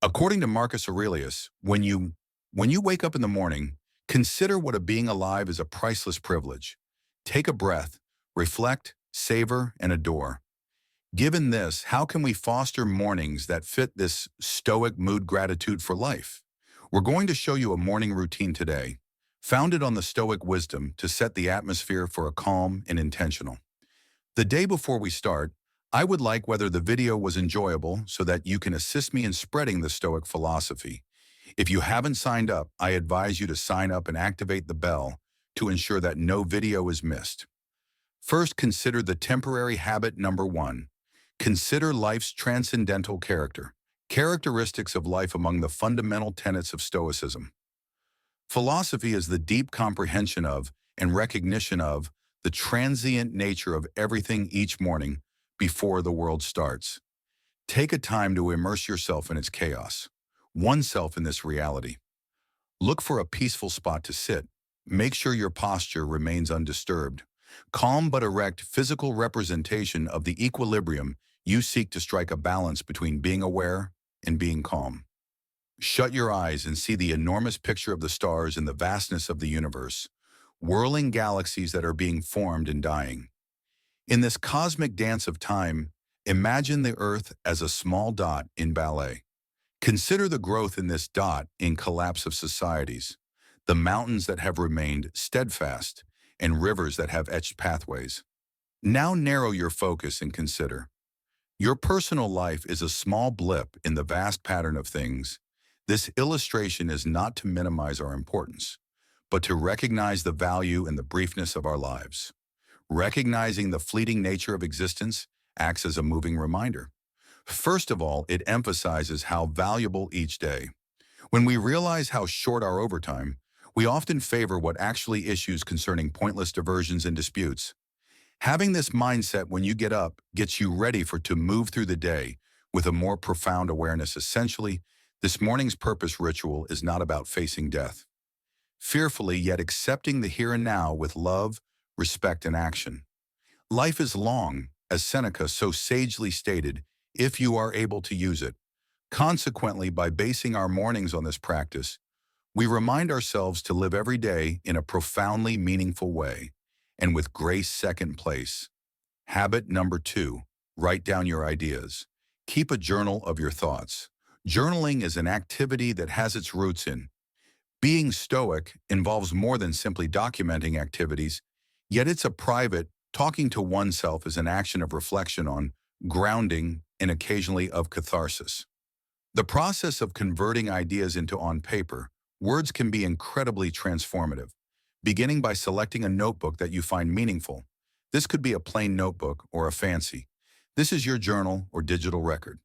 According to Marcus Aurelius, when you wake up in the morning, consider what a being alive is a priceless privilege. Take a breath, reflect, savor, and adore. Given this, how can we foster mornings that fit this stoic mood gratitude for life? We're going to show you a morning routine today, founded on the Stoic wisdom to set the atmosphere for a calm and intentional. The day before we start, I would like whether the video was enjoyable so that you can assist me in spreading the Stoic philosophy. If you haven't signed up, I advise you to sign up and activate the bell to ensure that no video is missed. First, consider the temporary habit number one. Consider life's transcendental character, characteristics of life among the fundamental tenets of Stoicism. Philosophy is the deep comprehension of and recognition of the transient nature of everything each morning before the world starts. Take a time to immerse yourself in its chaos, oneself in this reality. Look for a peaceful spot to sit. Make sure your posture remains undisturbed. Calm but erect physical representation of the equilibrium you seek to strike a balance between being aware and being calm. Shut your eyes and see the enormous picture of the stars and the vastness of the universe, whirling galaxies that are being formed and dying. In this cosmic dance of time, imagine the Earth as a small dot in ballet. Consider the growth in this dot in collapse of societies, the mountains that have remained steadfast, and rivers that have etched pathways. Now narrow your focus and consider. Your personal life is a small blip in the vast pattern of things. This illustration is not to minimize our importance, but to recognize the value and the briefness of our lives. Recognizing the fleeting nature of existence acts as a moving reminder. First of all, it emphasizes how valuable each day. When we realize how short our overtime, we often favor what actually issues concerning pointless diversions and disputes. Having this mindset when you get up gets you ready to move through the day with a more profound awareness. Essentially, this morning's purpose ritual is not about facing death, fearfully yet accepting the here and now with love, respect, and action. Life is long, as Seneca so sagely stated, if you are able to use it. Consequently, by basing our mornings on this practice, we remind ourselves to live every day in a profoundly meaningful way, and with grace second place. Habit number two, write down your ideas. Keep a journal of your thoughts. Journaling is an activity that has its roots in being stoic involves more than simply documenting activities, yet it's a private, talking to oneself is an action of reflection on, grounding, and occasionally of catharsis. The process of converting ideas into on paper, words can be incredibly transformative, beginning by selecting a notebook that you find meaningful. This could be a plain notebook or a fancy. This is your journal or digital record.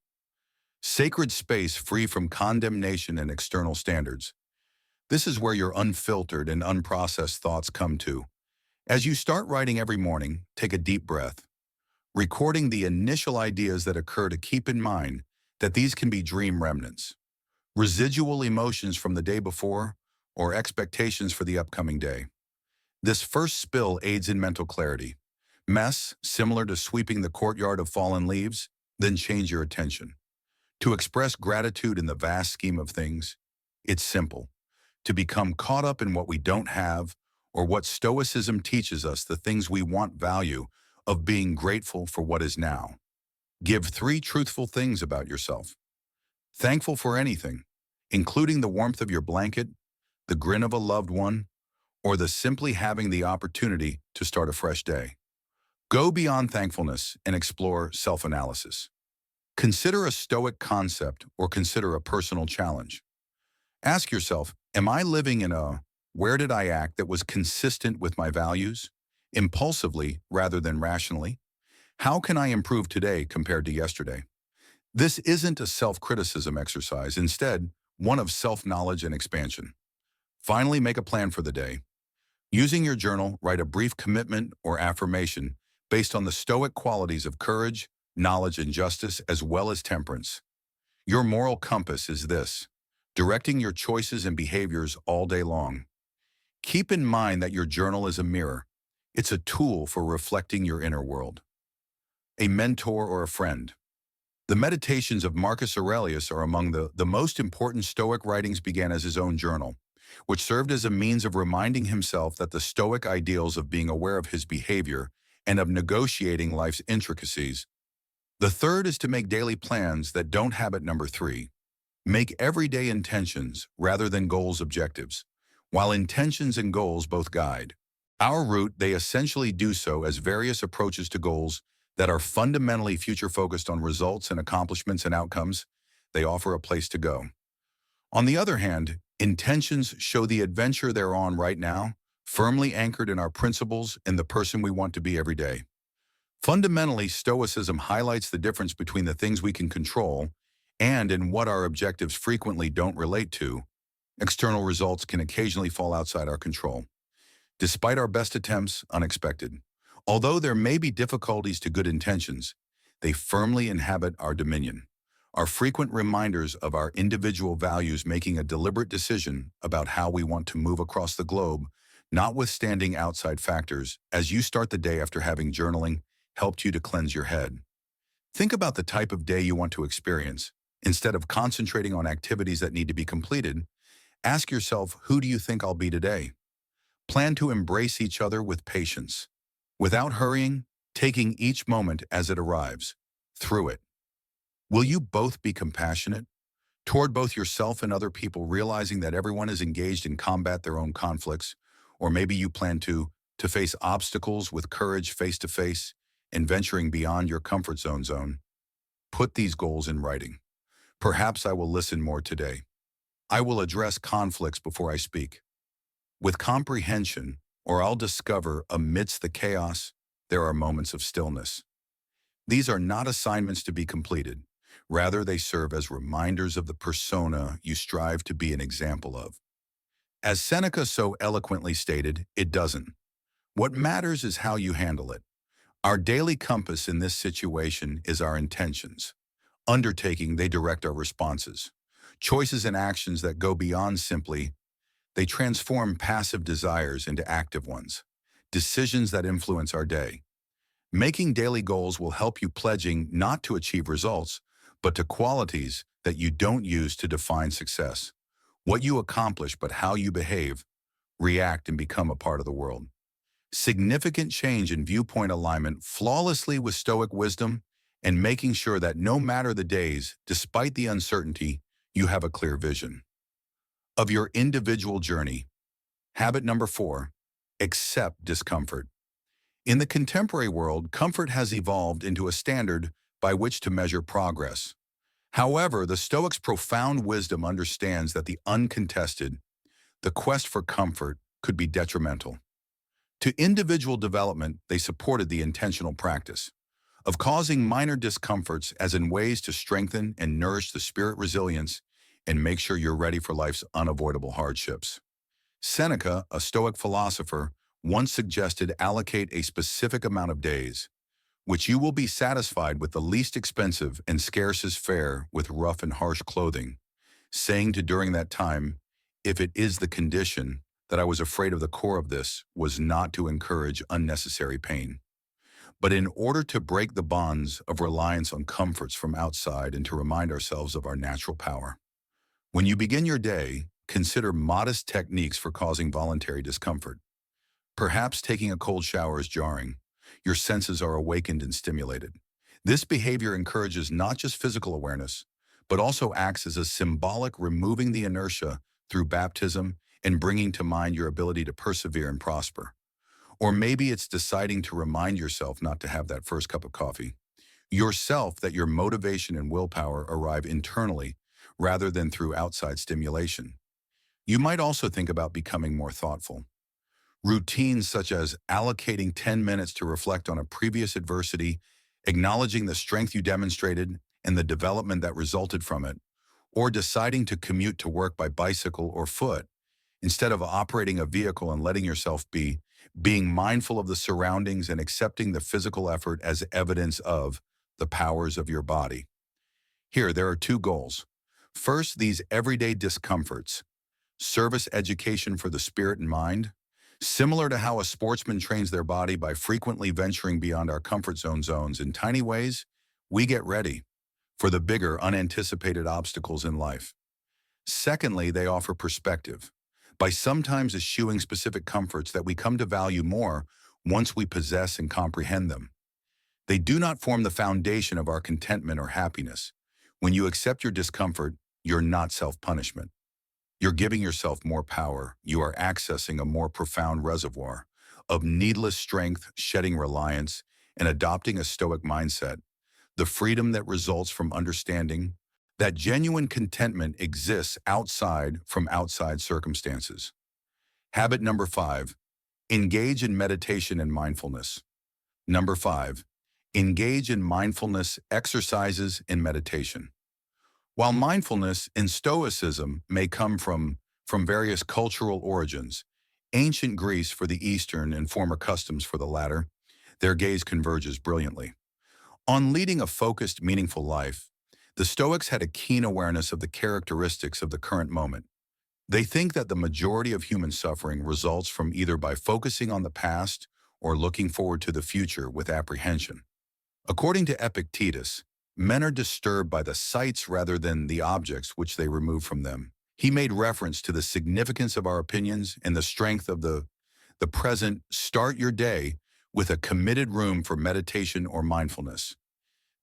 Sacred space free from condemnation and external standards. This is where your unfiltered and unprocessed thoughts come to. As you start writing every morning, take a deep breath, recording the initial ideas that occur to keep in mind that these can be dream remnants, residual emotions from the day before, or expectations for the upcoming day. This first spill aids in mental clarity. Mess, similar to sweeping the courtyard of fallen leaves, then change your attention. To express gratitude in the vast scheme of things, it's simple. To become caught up in what we don't have, or what Stoicism teaches us, the things we want value of being grateful for what is now. Give 3 truthful things about yourself. Thankful for anything, including the warmth of your blanket, the grin of a loved one, or the simply having the opportunity to start a fresh day. Go beyond thankfulness and explore self-analysis. Consider a Stoic concept or consider a personal challenge. Ask yourself, am I living in a where did I act that was consistent with my values, impulsively rather than rationally? How can I improve today compared to yesterday? This isn't a self-criticism exercise, instead, one of self-knowledge and expansion. Finally, make a plan for the day. Using your journal, write a brief commitment or affirmation based on the Stoic qualities of courage, knowledge, and justice, as well as temperance. Your moral compass is this, directing your choices and behaviors all day long. Keep in mind that your journal is a mirror. It's a tool for reflecting your inner world. A mentor or a friend. The Meditations of Marcus Aurelius are among the most important Stoic writings. Began as his own journal, which served as a means of reminding himself that the Stoic ideals of being aware of his behavior and of negotiating life's intricacies. The third is to make daily plans that don't. Habit number 3. Make everyday intentions rather than goals objectives. While intentions and goals both guide our route, they essentially do so as various approaches to goals that are fundamentally future-focused on results and accomplishments and outcomes. They offer a place to go. On the other hand, intentions show the adventure they're on right now, firmly anchored in our principles and the person we want to be every day. Fundamentally, Stoicism highlights the difference between the things we can control and in what our objectives frequently don't relate to. External results can occasionally fall outside our control, despite our best attempts, unexpected. Although there may be difficulties to good intentions, they firmly inhabit our dominion, are frequent reminders of our individual values, making a deliberate decision about how we want to move across the globe, notwithstanding outside factors. As you start the day after having journaling helped you to cleanse your head, think about the type of day you want to experience. Instead of concentrating on activities that need to be completed, ask yourself, who do you think I'll be today? Plan to embrace each other with patience, without hurrying, taking each moment as it arrives. Through it, will you both be compassionate toward both yourself and other people, realizing that everyone is engaged in combat their own conflicts? Or maybe you plan to face obstacles with courage face to face and venturing beyond your comfort zone. Put these goals in writing. Perhaps I will listen more today. I will address conflicts before I speak with comprehension, or I'll discover amidst the chaos, there are moments of stillness. These are not assignments to be completed. Rather, they serve as reminders of the persona you strive to be an example of. As Seneca so eloquently stated, it doesn't. What matters is how you handle it. Our daily compass in this situation is our intentions. Undertaking, they direct our responses. Choices and actions that go beyond simply, they transform passive desires into active ones. Decisions that influence our day. Making daily goals will help you pledging not to achieve results, but to qualities that you don't use to define success. What you accomplish, but how you behave, react, and become a part of the world. Significant change in viewpoint alignment flawlessly with Stoic wisdom, and making sure that no matter the days, despite the uncertainty, you have a clear vision of your individual journey. Habit number 4, accept discomfort. In the contemporary world, comfort has evolved into a standard by which to measure progress. However, the Stoics' profound wisdom understands that the quest for comfort could be detrimental. To individual development, they supported the intentional practice of causing minor discomforts as in ways to strengthen and nourish the spirit resilience and make sure you're ready for life's unavoidable hardships. Seneca, a Stoic philosopher, once suggested allocate a specific amount of days, which you will be satisfied with the least expensive and scarcest fare with rough and harsh clothing, saying to during that time, if it is the condition that I was afraid of, the core of this was not to encourage unnecessary pain, but in order to break the bonds of reliance on comforts from outside and to remind ourselves of our natural power. When you begin your day, consider modest techniques for causing voluntary discomfort. Perhaps taking a cold shower is jarring. Your senses are awakened and stimulated. This behavior encourages not just physical awareness, but also acts as a symbolic removing the inertia through baptism and bringing to mind your ability to persevere and prosper. Or maybe it's deciding to remind yourself not to have that first cup of coffee. Yourself that your motivation and willpower arrive internally rather than through outside stimulation. You might also think about becoming more thoughtful. Routines such as allocating 10 minutes to reflect on a previous adversity, acknowledging the strength you demonstrated and the development that resulted from it, or deciding to commute to work by bicycle or foot, instead of operating a vehicle and letting yourself be, being mindful of the surroundings and accepting the physical effort as evidence of the powers of your body. Here, there are 2 goals. First, these everyday discomforts. Service education for the spirit and mind. Similar to how a sportsman trains their body by frequently venturing beyond our comfort zones in tiny ways, we get ready for the bigger, unanticipated obstacles in life. Secondly, they offer perspective, by sometimes eschewing specific comforts that we come to value more once we possess and comprehend them. They do not form the foundation of our contentment or happiness. When you accept your discomfort, you're not self-punishment. You're giving yourself more power. You are accessing a more profound reservoir of needless strength, shedding reliance, and adopting a Stoic mindset. The freedom that results from understanding that genuine contentment exists outside from outside circumstances. Habit number 5, engage in meditation and mindfulness. Number 5, engage in mindfulness exercises and meditation. While mindfulness in Stoicism may come from various cultural origins, ancient Greece for the Eastern and former customs for the latter, their gaze converges brilliantly. On leading a focused, meaningful life, the Stoics had a keen awareness of the characteristics of the current moment. They think that the majority of human suffering results from either by focusing on the past or looking forward to the future with apprehension. According to Epictetus, men are disturbed by the sights rather than the objects which they remove from them. He made reference to the significance of our opinions and the strength of the present. Start your day with a committed room for meditation or mindfulness.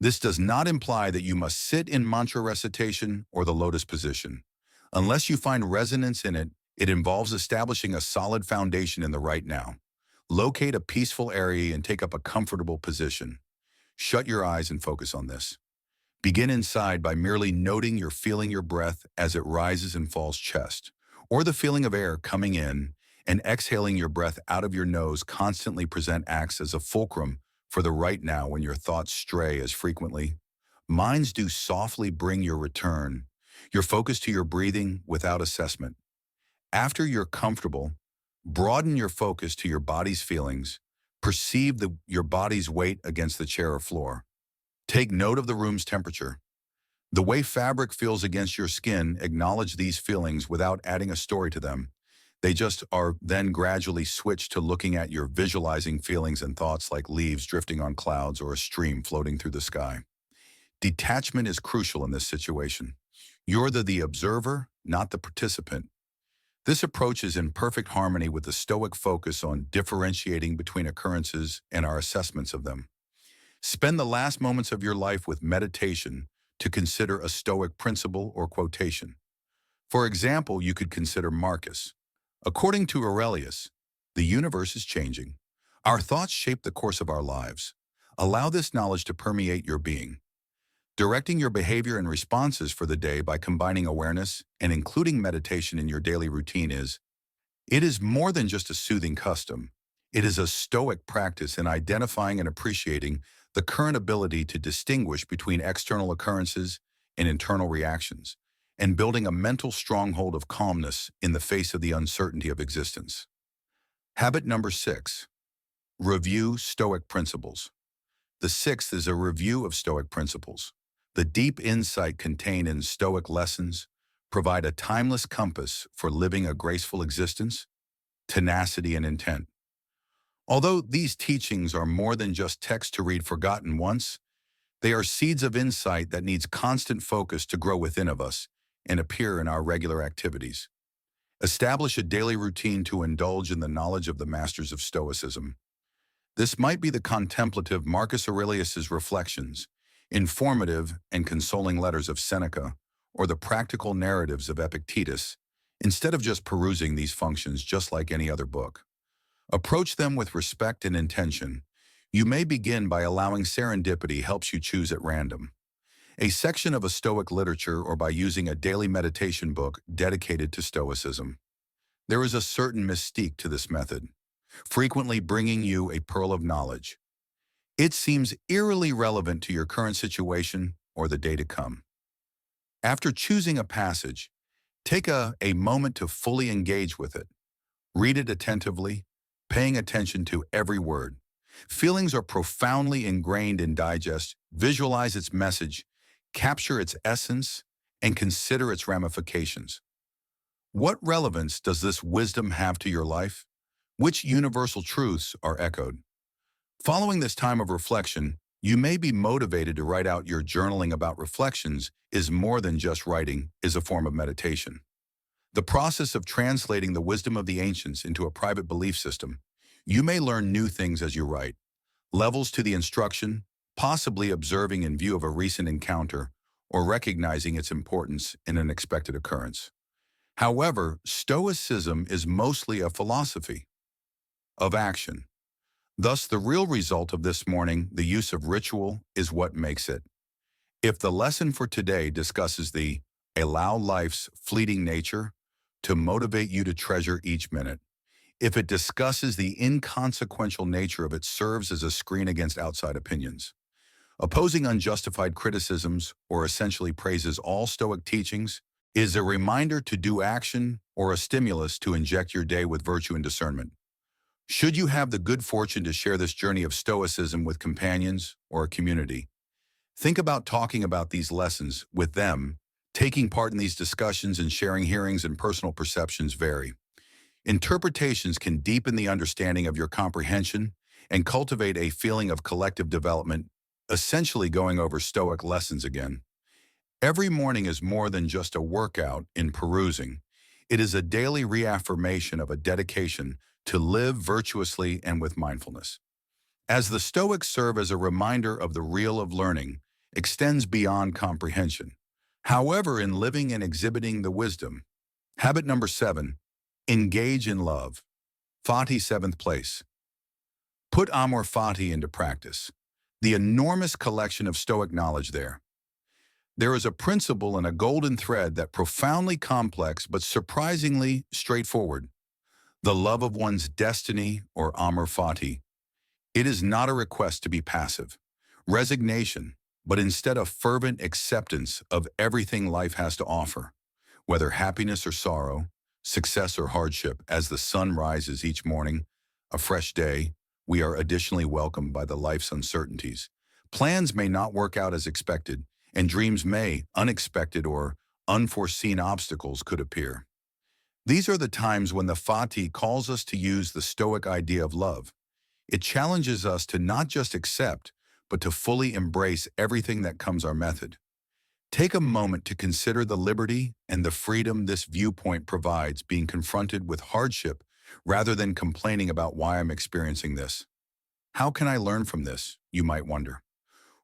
This does not imply that you must sit in mantra recitation or the lotus position. Unless you find resonance in it, it involves establishing a solid foundation in the right now. Locate a peaceful area and take up a comfortable position. Shut your eyes and focus on this. Begin inside by merely noting you're feeling your breath as it rises and falls chest, or the feeling of air coming in and exhaling your breath out of your nose. Constantly present acts as a fulcrum for the right now when your thoughts stray as frequently. Minds do softly bring your return, your focus to your breathing without assessment. After you're comfortable, broaden your focus to your body's feelings. Perceive your body's weight against the chair or floor. Take note of the room's temperature. The way fabric feels against your skin. Acknowledge these feelings without adding a story to them. They just are. Then gradually switch to looking at your visualizing feelings and thoughts like leaves drifting on clouds or a stream floating through the sky. Detachment is crucial in this situation. You're the observer, not the participant. This approach is in perfect harmony with the Stoic focus on differentiating between occurrences and our assessments of them. Spend the last moments of your life with meditation to consider a Stoic principle or quotation. For example, you could consider Marcus. According to Aurelius, the universe is changing. Our thoughts shape the course of our lives. Allow this knowledge to permeate your being. Directing your behavior and responses for the day by combining awareness and including meditation in your daily routine it is more than just a soothing custom. It is a Stoic practice in identifying and appreciating the current ability to distinguish between external occurrences and internal reactions, and building a mental stronghold of calmness in the face of the uncertainty of existence. Habit number 6, review Stoic principles. The sixth is a review of Stoic principles. The deep insight contained in Stoic lessons provide a timeless compass for living a graceful existence, tenacity, and intent. Although these teachings are more than just text to read forgotten once, they are seeds of insight that needs constant focus to grow within of us and appear in our regular activities. Establish a daily routine to indulge in the knowledge of the masters of Stoicism. This might be the contemplative Marcus Aurelius's reflections, informative and consoling letters of Seneca, or the practical narratives of Epictetus, instead of just perusing these functions just like any other book. Approach them with respect and intention. You may begin by allowing serendipity helps you choose at random. A section of a Stoic literature or by using a daily meditation book dedicated to Stoicism. There is a certain mystique to this method, frequently bringing you a pearl of knowledge. It seems eerily relevant to your current situation or the day to come. After choosing a passage, take a moment to fully engage with it. Read it attentively, paying attention to every word. Feelings are profoundly ingrained in digest. Visualize its message, capture its essence, and consider its ramifications. What relevance does this wisdom have to your life? Which universal truths are echoed? Following this time of reflection, You may be motivated to write out your journaling about reflections is more than just writing, is a form of meditation. The process of translating the wisdom of the ancients into a private belief system. You may learn new things as you write. Levels to the instruction, possibly observing in view of a recent encounter or recognizing its importance in an expected occurrence. However, Stoicism is mostly a philosophy of action. Thus, the real result of this morning, the use of ritual, is what makes it. If the lesson for today discusses the allow life's fleeting nature to motivate you to treasure each minute, if it discusses the inconsequential nature of it serves as a screen against outside opinions, opposing unjustified criticisms or essentially praises all Stoic teachings, is a reminder to do action or a stimulus to inject your day with virtue and discernment. Should you have the good fortune to share this journey of Stoicism with companions or a community, think about talking about these lessons with them. Taking part in these discussions and sharing hearings and personal perceptions vary. Interpretations can deepen the understanding of your comprehension and cultivate a feeling of collective development, essentially going over Stoic lessons again. Every morning is more than just a workout in perusing. It is a daily reaffirmation of a dedication to live virtuously and with mindfulness. As the Stoics serve as a reminder of the real of learning, extends beyond comprehension. However, in living and exhibiting the wisdom. Habit number 7, engage in love. Fati, seventh place. Put amor fati into practice. The enormous collection of Stoic knowledge there. There is a principle and a golden thread that profoundly complex but surprisingly straightforward. The love of one's destiny, or amor fati. It is not a request to be passive, resignation, but instead a fervent acceptance of everything life has to offer, whether happiness or sorrow, success or hardship. As the sun rises each morning, a fresh day, we are additionally welcomed by the life's uncertainties. Plans may not work out as expected, and dreams may, unexpected or unforeseen obstacles could appear. These are the times when the Fati calls us to use the Stoic idea of love. It challenges us to not just accept, but to fully embrace everything that comes our method. Take a moment to consider the liberty and the freedom this viewpoint provides, being confronted with hardship rather than complaining about why I'm experiencing this. How can I learn from this, you might wonder?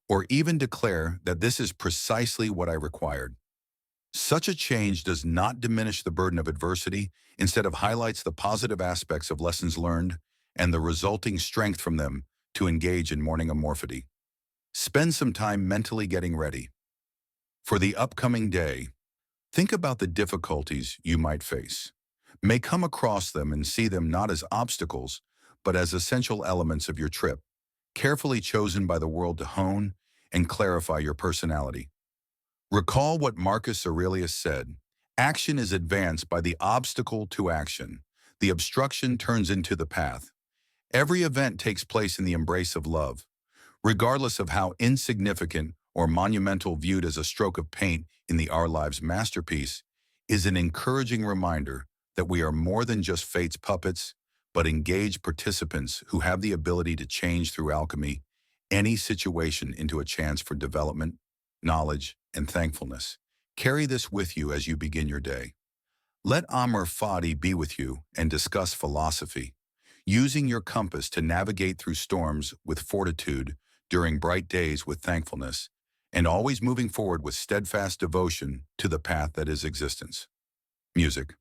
Or even declare that this is precisely what I required. Such a change does not diminish the burden of adversity, instead of highlights the positive aspects of lessons learned and the resulting strength from them to engage in morning amorphity. Spend some time mentally getting ready. For the upcoming day, think about the difficulties you might face. May come across them and see them not as obstacles, but as essential elements of your trip, carefully chosen by the world to hone and clarify your personality. Recall what Marcus Aurelius said, action is advanced by the obstacle to action. The obstruction turns into the path. Every event takes place in the embrace of love. Regardless of how insignificant or monumental viewed as a stroke of paint in the Our Lives masterpiece, is an encouraging reminder that we are more than just fate's puppets, but engaged participants who have the ability to change through alchemy any situation into a chance for development, knowledge, and thankfulness. Carry this with you as you begin your day. Let Amor Fati be with you and discuss philosophy, using your compass to navigate through storms with fortitude, during bright days with thankfulness, and always moving forward with steadfast devotion to the path that is existence. Music.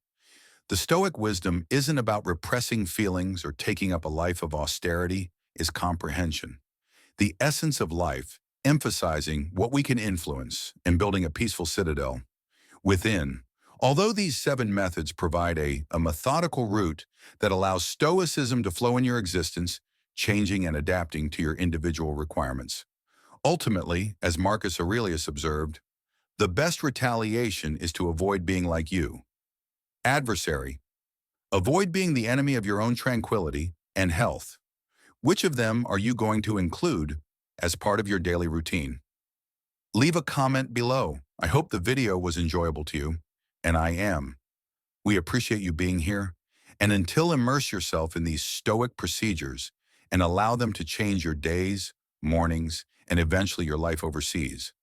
The Stoic wisdom isn't about repressing feelings or taking up a life of austerity, is comprehension. The essence of life, emphasizing what we can influence and building a peaceful citadel within. Although these 7 methods provide a methodical route that allows Stoicism to flow in your existence, changing and adapting to your individual requirements. Ultimately, as Marcus Aurelius observed, the best retaliation is to avoid being like you. Adversary. Avoid being the enemy of your own tranquility and health. Which of them are you going to include as part of your daily routine? Leave a comment below. I hope the video was enjoyable to you, and I am. We appreciate you being here, and until immerse yourself in these Stoic procedures and allow them to change your days, mornings, and eventually your life overseas.